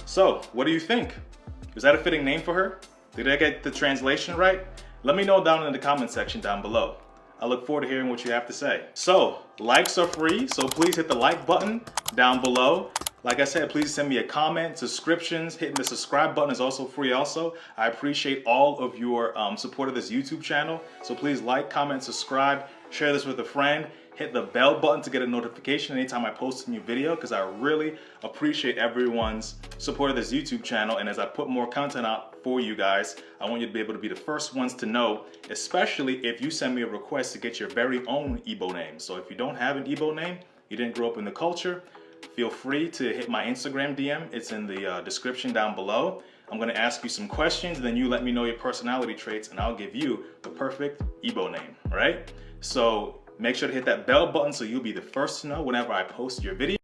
So, what do you think? Is that a fitting name for her? Did I get the translation right? Let me know down in the comment section down below. I look forward to hearing what you have to say. So, likes are free, so please hit the like button down below. Like I said, please send me a comment, subscriptions, hitting the subscribe button is also free also. I appreciate all of your support of this YouTube channel. So please like, comment, subscribe, share this with a friend, hit the bell button to get a notification anytime I post a new video, because I really appreciate everyone's support of this YouTube channel. And as I put more content out for you guys, I want you to be able to be the first ones to know, especially if you send me a request to get your very own Igbo name. So if you don't have an Igbo name, you didn't grow up in the culture, feel free to hit my Instagram DM. It's in the description down below. I'm gonna ask you some questions, and then you let me know your personality traits, and I'll give you the perfect Igbo name, all right? So make sure to hit that bell button so you'll be the first to know whenever I post your video.